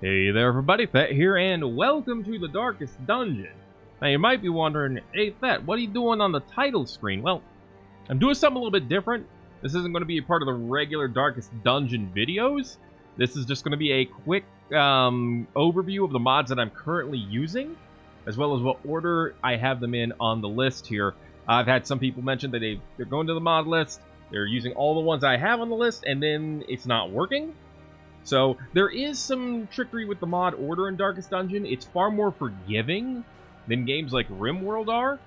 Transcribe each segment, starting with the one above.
Hey there everybody, Thet here, and welcome to the Darkest Dungeon. Now you might be wondering, hey Thet, what are you doing on the title screen? Well, I'm doing something a little bit different. This isn't going to be a part of the regular Darkest Dungeon videos. This is just going to be a quick overview of the mods that I'm currently using, as well as what order I have them in on the list here. I've had some people mention that they're going to the mod list, they're using all the ones I have on the list, and then it's not working. So, there is some trickery with the mod order in Darkest Dungeon. It's far more forgiving than games like RimWorld are.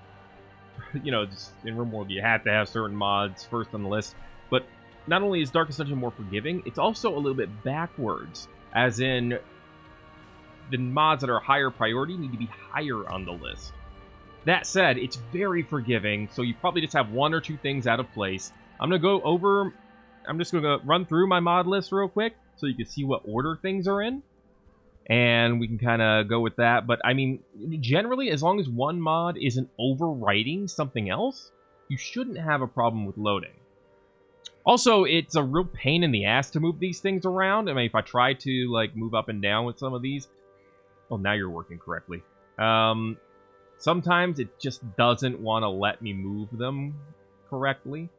You know, just in RimWorld you have to have certain mods first on the list. But not only is Darkest Dungeon more forgiving, it's also a little bit backwards. As in, the mods that are higher priority need to be higher on the list. That said, it's very forgiving, so you probably just have one or two things out of place. I'm just going to run through my mod list real quick, so you can see what order things are in, and we can kind of go with that. But, I mean, generally, as long as one mod isn't overwriting something else, you shouldn't have a problem with loading. Also, it's a real pain in the ass to move these things around. I mean, if I try to, like, move up and down with some of these... Oh, now you're working correctly. Sometimes it just doesn't want to let me move them correctly.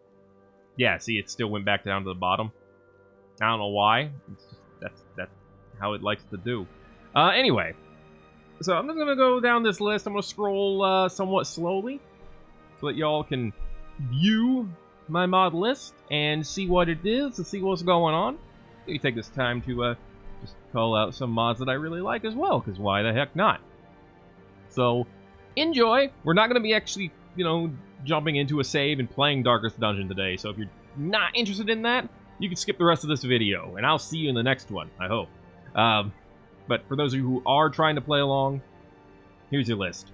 Yeah, see, it still went back down to the bottom. I don't know why. It's just, that's how it likes to do. Anyway, so I'm just going to go down this list. I'm going to scroll somewhat slowly so that y'all can view my mod list and see what it is and see what's going on. You take this time to just call out some mods that I really like as well, because why the heck not? So, enjoy. We're not going to be actually, jumping into a save and playing Darkest Dungeon today, so if you're not interested in that, you can skip the rest of this video, and I'll see you in the next one, I hope. But for those of you who are trying to play along, here's your list.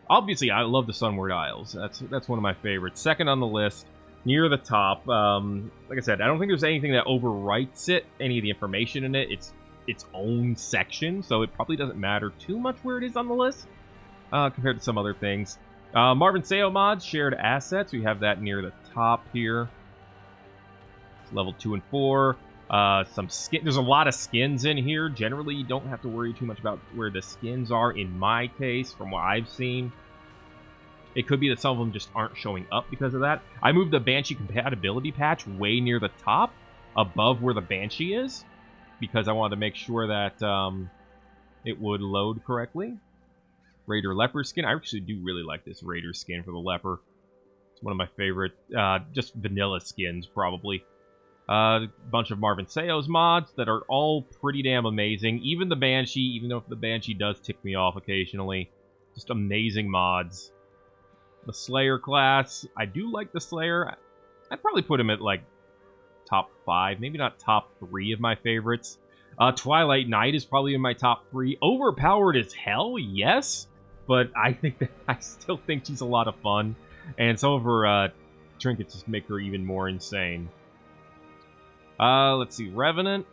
Obviously, I love the Sunward Isles. That's one of my favorites. Second on the list, near the top. Like I said, I don't think there's anything that overwrites it, any of the information in it. It's its own section, so it probably doesn't matter too much where it is on the list, compared to some other things. Marvin Sayo mods, shared assets. We have that near the top here. Level 2 and 4. Some skin. There's a lot of skins in here. Generally, you don't have to worry too much about where the skins are. In my case, from what I've seen, it could be that some of them just aren't showing up because of that. I moved the Banshee compatibility patch way near the top, above where the Banshee is, because I wanted to make sure that it would load correctly. Raider Leper skin. I actually do really like this Raider skin for the Leper. It's one of my favorite, just vanilla skins, probably. Bunch of Marvin Sayo's mods that are all pretty damn amazing. Even the Banshee, even though the Banshee does tick me off occasionally. Just amazing mods. The Slayer class. I do like the Slayer. I'd probably put him at, like, top 5. Maybe not top 3 of my favorites. Twilight Knight is probably in my top 3. Overpowered as hell, yes. But I still think she's a lot of fun. And some of her trinkets just make her even more insane. Let's see. Revenant.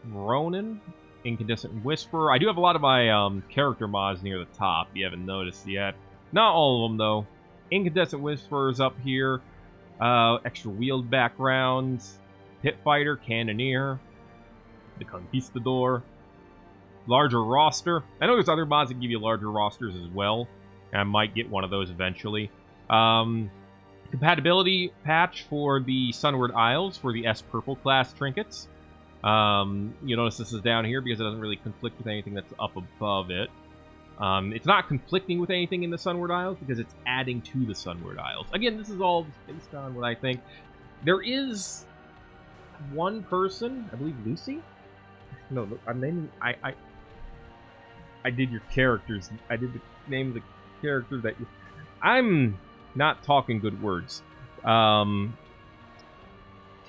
Ronin. Incandescent Whisperer. I do have a lot of my character mods near the top. You haven't noticed yet. Not all of them, though. Incandescent Whisperer's up here. Extra wheeled backgrounds. Pit Fighter. Cannoneer. The Conquistador. Larger roster. I know there's other mods that give you larger rosters as well. And I might get one of those eventually. Compatibility patch for the Sunward Isles for the S Purple class trinkets. You notice this is down here because it doesn't really conflict with anything that's up above it. It's not conflicting with anything in the Sunward Isles because it's adding to the Sunward Isles. Again, this is all based on what I think. There is one person, I believe Lucy? No, I'm naming... I did your characters. I did the name of the character that you... I'm not talking good words. Town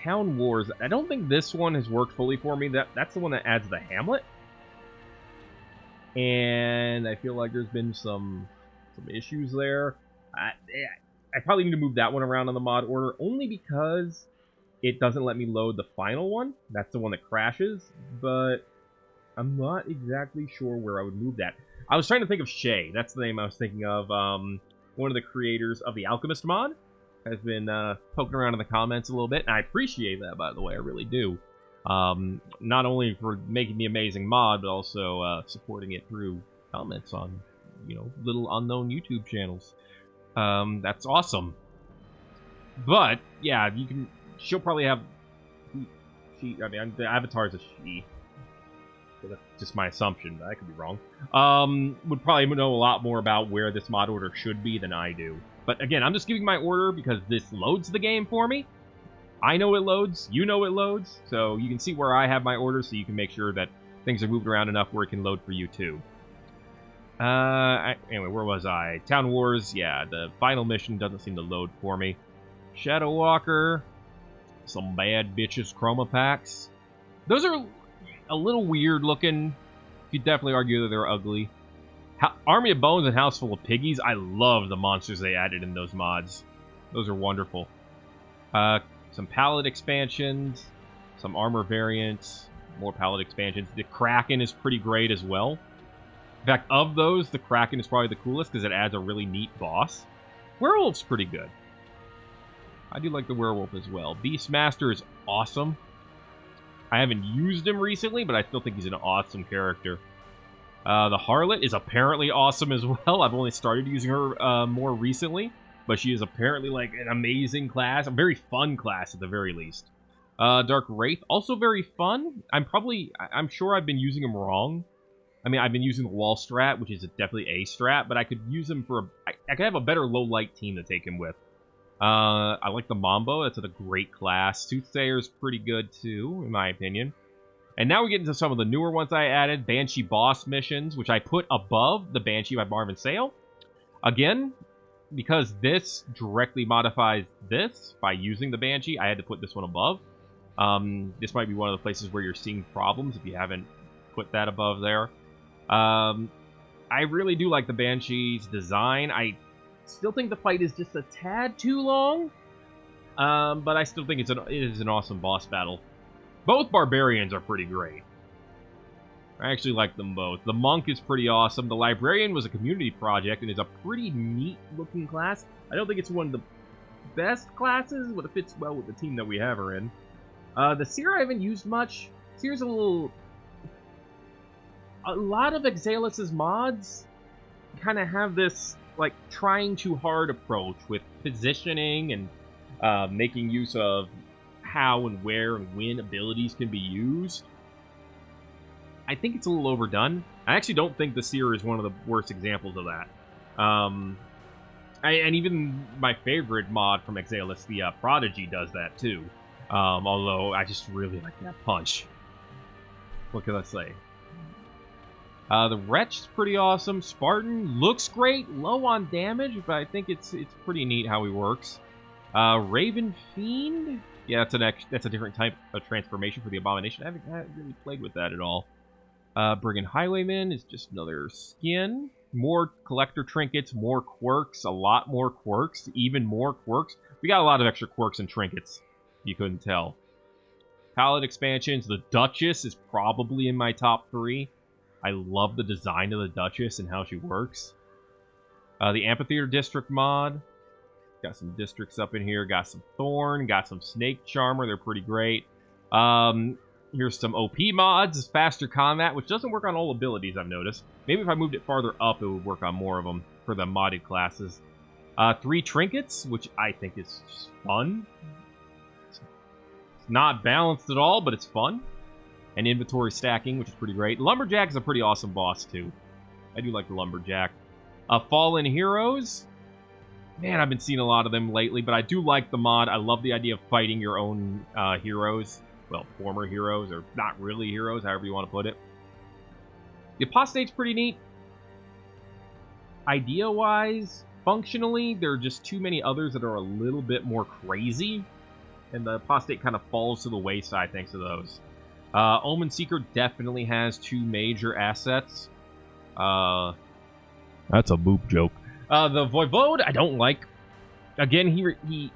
Wars. I don't think this one has worked fully for me. That's the one that adds the Hamlet. And I feel like there's been some issues there. I probably need to move that one around on the mod order, only because it doesn't let me load the final one. That's the one that crashes, but I'm not exactly sure where I would move that. I was trying to think of Shay. That's the name I was thinking of. One of the creators of the Alchemist mod. has been poking around in the comments a little bit, and I appreciate that, by the way, I really do. Not only for making the amazing mod, but also supporting it through comments on, little unknown YouTube channels. That's awesome. But yeah, she'll probably have. The avatar is a she. So that's just my assumption. I could be wrong. Would probably know a lot more about where this mod order should be than I do. But again, I'm just giving my order because this loads the game for me. I know it loads. You know it loads. So you can see where I have my order, so you can make sure that things are moved around enough where it can load for you too. Anyway, where was I? Town Wars. Yeah, the final mission doesn't seem to load for me. Shadow Walker. Some bad bitches chroma packs. Those are a little weird looking. You could definitely argue that they're ugly. Army of Bones and House Full of Piggies. I love the monsters they added in those mods. Those are wonderful. Some palette expansions, some armor variants, more palette expansions. The Kraken is pretty great as well. In fact, of those, the Kraken is probably the coolest because it adds a really neat boss. Werewolf's pretty good. I do like the Werewolf as well. Beastmaster is awesome. I haven't used him recently, but I still think he's an awesome character. The Harlot is apparently awesome as well. I've only started using her more recently, but she is apparently like an amazing class. A very fun class at the very least. Dark Wraith, also very fun. I'm sure I've been using him wrong. I mean, I've been using the wall strat, which is definitely a strat, but I could use him for I could have a better low light team to take him with. I like the Mambo. That's a great class. Soothsayer's pretty good too, in my opinion. And now we get into some of the newer ones I added. Banshee boss missions, which I put above the Banshee by Marvin Sale. Again, because this directly modifies this by using the Banshee, I had to put this one above. This might be one of the places where you're seeing problems if you haven't put that above there. I really do like the Banshee's design. I still think the fight is just a tad too long, but I still think it is an awesome boss battle. Both barbarians are pretty great. I actually like them both. The monk is pretty awesome. The librarian was a community project and is a pretty neat looking class. I don't think it's one of the best classes, but it fits well with the team that we have her in. The seer I haven't used much. Seer's a lot of Exalus's mods kind of have this like trying too hard approach with positioning and making use of how and where and when abilities can be used. I think it's a little overdone. I actually don't think the Seer is one of the worst examples of that. And even my favorite mod from Exalus, the Prodigy, does that too. Although I just really like that punch. What can I say? The Wretch is pretty awesome. Spartan looks great, low on damage, but I think it's pretty neat how he works. Raven Fiend, yeah, that's a different type of transformation for the Abomination. I haven't really played with that at all. Brigand Highwayman is just another skin. More collector trinkets, more quirks, a lot more quirks, even more quirks. We got a lot of extra quirks and trinkets, if you couldn't tell. Palette expansions, the Duchess is probably in my top 3. I love the design of the Duchess and how she works. The Amphitheater District mod. Got some districts up in here. Got some Thorn. Got some Snake Charmer. They're pretty great. Here's some OP mods. Faster Combat, which doesn't work on all abilities, I've noticed. Maybe if I moved it farther up, it would work on more of them for the modded classes. 3 Trinkets, which I think is just fun. It's not balanced at all, but it's fun. And inventory stacking, which is pretty great. Lumberjack is a pretty awesome boss, too. I do like the Lumberjack. Fallen Heroes. Man, I've been seeing a lot of them lately, but I do like the mod. I love the idea of fighting your own heroes. Well, former heroes, or not really heroes, however you want to put it. The Apostate's pretty neat. Idea-wise, functionally, there are just too many others that are a little bit more crazy. And the Apostate kind of falls to the wayside thanks to those. Omen Seeker definitely has 2 major assets. That's a boop joke. The Voivode, I don't like. Again, he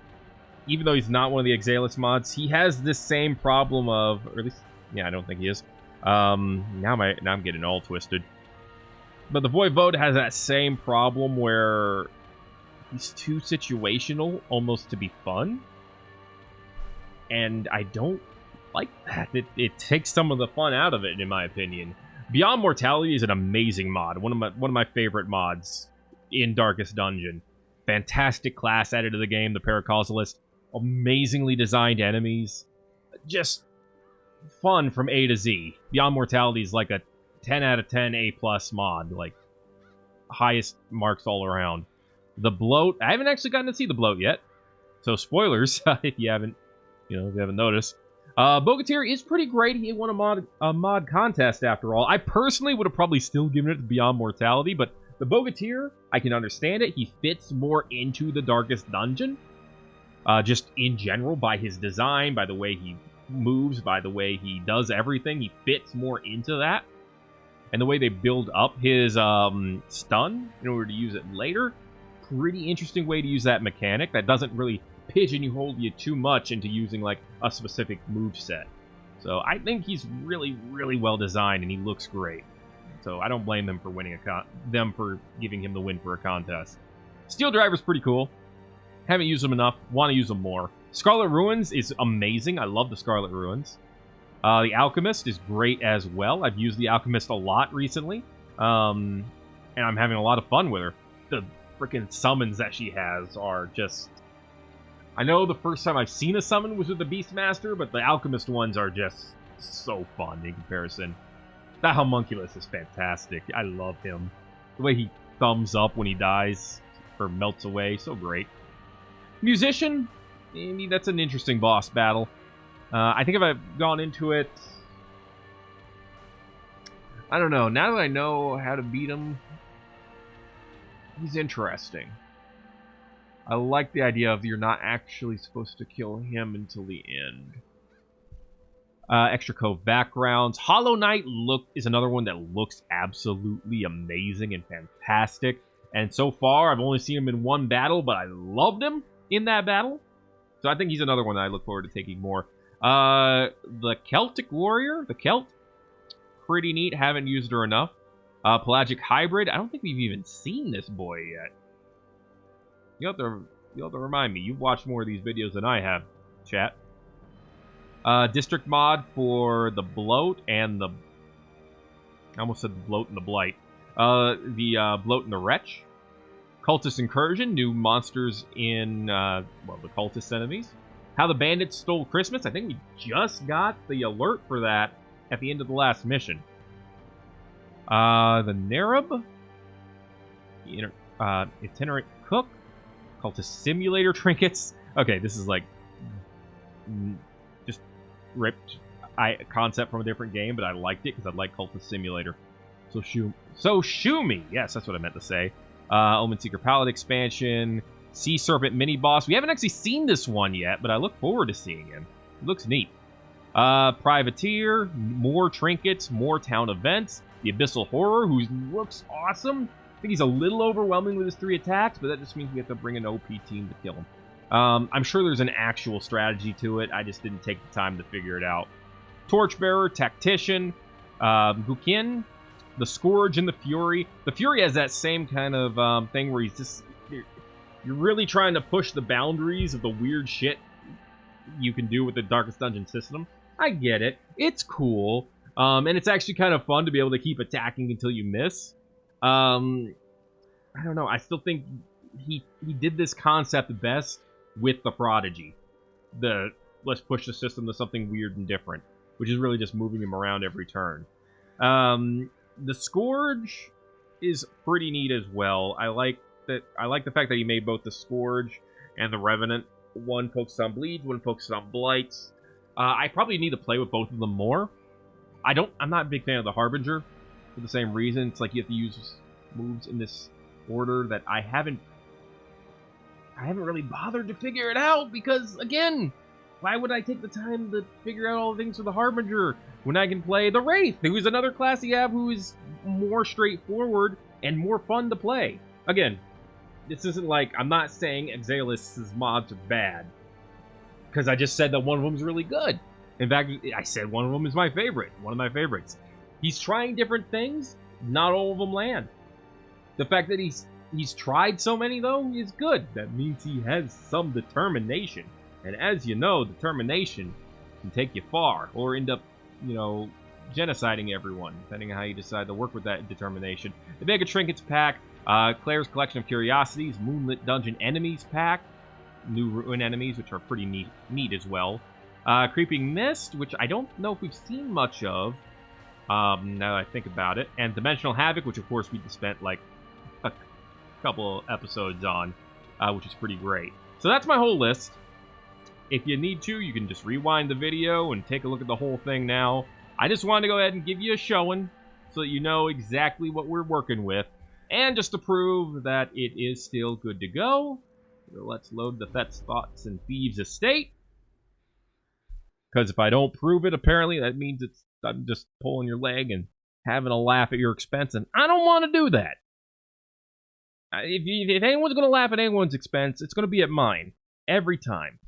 even though he's not one of the Exalus mods, he has this same problem of, or at least, yeah, I don't think he is. Now I'm getting all twisted. But the Voivode has that same problem where he's too situational, almost to be fun. And I don't like that. It takes some of the fun out of it, in my opinion. Beyond Mortality is an amazing mod. One of my favorite mods in Darkest Dungeon. Fantastic class added to the game, the Paracausalist. Amazingly designed enemies. Just fun from A to Z. Beyond Mortality is like a 10 out of 10 A+ mod. Like, highest marks all around. The Bloat, I haven't actually gotten to see the Bloat yet. So spoilers, if you haven't noticed. Bogatyr is pretty great. He won a mod contest after all. I personally would have probably still given it to Beyond Mortality, but the Bogatyr, I can understand it. He fits more into the Darkest Dungeon. Just in general, by his design, by the way he moves, by the way he does everything, he fits more into that. And the way they build up his stun in order to use it later, pretty interesting way to use that mechanic. That doesn't really pigeonhole you too much into using like a specific move set. So I think he's really, really well designed, and he looks great. So I don't blame them for winning them for giving him the win for a contest. Steel Driver's pretty cool. Haven't used them enough. Want to use them more. Scarlet Ruins is amazing. I love the Scarlet Ruins. The Alchemist is great as well. I've used the Alchemist a lot recently. And I'm having a lot of fun with her. The freaking summons that she has are just... I know the first time I've seen a summon was with the Beastmaster, but the Alchemist ones are just so fun in comparison. That Homunculus is fantastic. I love him. The way he thumbs up when he dies or melts away, so great. Musician, maybe that's an interesting boss battle. I think if I've gone into it... I don't know. Now that I know how to beat him, he's interesting. I like the idea of you're not actually supposed to kill him until the end. Extra Cove backgrounds. Hollow Knight is another one that looks absolutely amazing and fantastic. And so far, I've only seen him in one battle, but I loved him in that battle. So I think he's another one that I look forward to taking more. The Celtic Warrior, the Celt, pretty neat. Haven't used her enough. Pelagic Hybrid. I don't think we've even seen this boy yet. You have to remind me. You've watched more of these videos than I have, chat. District mod for the Bloat and the... I almost said the Bloat and the Blight. The Bloat and the Wretch. Cultist Incursion. New monsters in, the Cultist enemies. How the Bandits Stole Christmas. I think we just got the alert for that at the end of the last mission. The Nerub. Itinerant Cook. Cultist Simulator trinkets. Okay, this is like just ripped concept from a different game, but I liked it because I like Cultist Simulator. So Shumi. Yes, that's what I meant to say. Omen Seeker Palette expansion. Sea Serpent mini boss. We haven't actually seen this one yet, but I look forward to seeing him. It looks neat. Privateer. More trinkets. More town events. The Abyssal Horror, who looks awesome. I think he's a little overwhelming with his 3 attacks, but that just means we have to bring an OP team to kill him. I'm sure there's an actual strategy to it. I just didn't take the time to figure it out. Torchbearer, Tactician, Gukin, the Scourge, and the Fury. The Fury has that same kind of thing where he's just... You're really trying to push the boundaries of the weird shit you can do with the Darkest Dungeon system. I get it. It's cool. And it's actually kind of fun to be able to keep attacking until you miss. I don't know. I still think he did this concept best with the Prodigy. Let's push the system to something weird and different, which is really just moving him around every turn. The Scourge is pretty neat as well. I like the fact that he made both the Scourge and the Revenant. One focuses on bleeds, one focuses on blights. I probably need to play with both of them more. I'm not a big fan of the Harbinger for the same reason. It's like you have to use moves in this order that I haven't really bothered to figure it out, because again, why would I take the time to figure out all the things for the Harbinger when I can play the Wraith, who is another class you have who is more straightforward and more fun to play. Again, this isn't like, I'm not saying Exaelis' mods are bad, because I just said that one of them's really good. In fact, I said one of them is my favorite. One of my favorites. He's trying different things. Not all of them land. The fact that he's tried so many, though, is good. That means he has some determination. And as you know, determination can take you far, or end up, you know, genociding everyone, depending on how you decide to work with that determination. The Mega Trinkets pack, Claire's Collection of Curiosities, Moonlit Dungeon Enemies pack, new ruin enemies, which are pretty neat as well. Creeping Mist, which I don't know if we've seen much of, now that I think about it, and Dimensional Havoc, which of course we spent like a couple episodes on, which is pretty great. So that's my whole list. If you need to, you can just rewind the video and take a look at the whole thing now. I just wanted to go ahead and give you a showing so that you know exactly what we're working with, and just to prove that it is still good to go. So let's load the Thet's Thoughts and Thieves estate. Because if I don't prove it, apparently that means I'm just pulling your leg and having a laugh at your expense, and I don't want to do that. If anyone's going to laugh at anyone's expense, it's going to be at mine. Every time.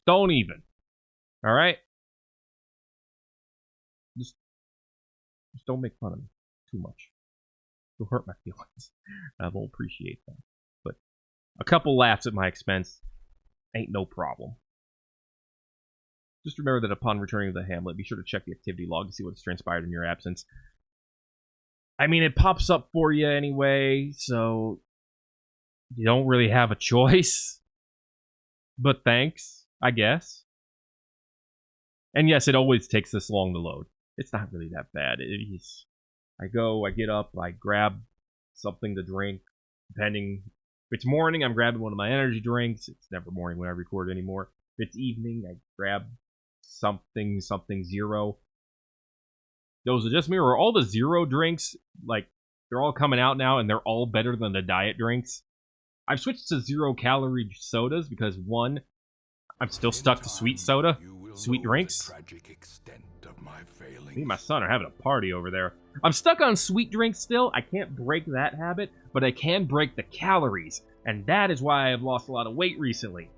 Don't even. Alright? Just don't make fun of me too much. It'll hurt my feelings. I won't appreciate that. But a couple laughs at my expense ain't no problem. Just remember that upon returning to the hamlet, be sure to check the activity log to see what's transpired in your absence. I mean, it pops up for you anyway, so you don't really have a choice. But thanks, I guess. And yes, it always takes this long to load. It's not really that bad. I get up, I grab something to drink. Depending, if it's morning, I'm grabbing one of my energy drinks. It's never morning when I record anymore. If it's evening, I grab something zero. Those are just me, or all the zero drinks, like, they're all coming out now, and they're all better than the diet drinks. I've switched to 0-calorie sodas because, one, I'm still stuck to sweet soda, sweet drinks. Me and my son are having a party over there. I'm stuck on sweet drinks still. I can't break that habit, but I can break the calories, and that is why I've lost a lot of weight recently.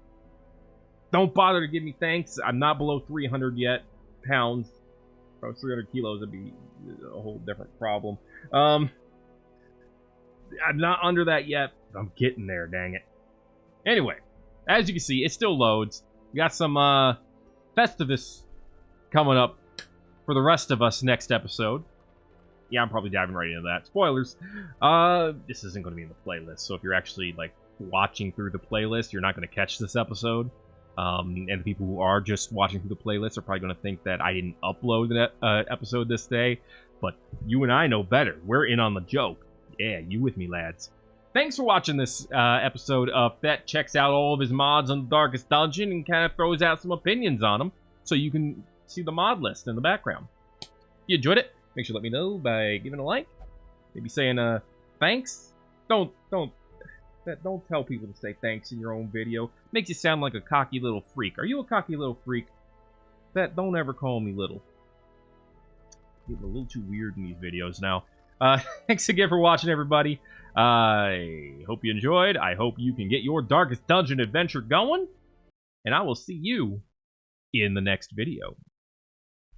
Don't bother to give me thanks. I'm not below 300 yet pounds. If I was 300 kilos, it'd be a whole different problem. I'm not under that yet. I'm getting there, dang it. Anyway, as you can see, it still loads. We got some Festivus coming up for the rest of us next episode. Yeah, I'm probably diving right into that. Spoilers. This isn't going to be in the playlist, so if you're actually like watching through the playlist, you're not going to catch this episode. And the people who are just watching through the playlist are probably going to think that I didn't upload that episode this day. But you and I know better. We're in on the joke. Yeah, you with me, lads. Thanks for watching this episode of Thet checks out all of his mods on the Darkest Dungeon and kind of throws out some opinions on them, so you can see the mod list in the background. If you enjoyed it, make sure to let me know by giving a like, maybe saying thanks. Don't tell people to say thanks in your own video. Makes you sound like a cocky little freak. Are you a cocky little freak? Don't ever call me little. Getting a little too weird in these videos now. Thanks again for watching, everybody. I hope you enjoyed. I hope you can get your Darkest Dungeon adventure going. And I will see you in the next video.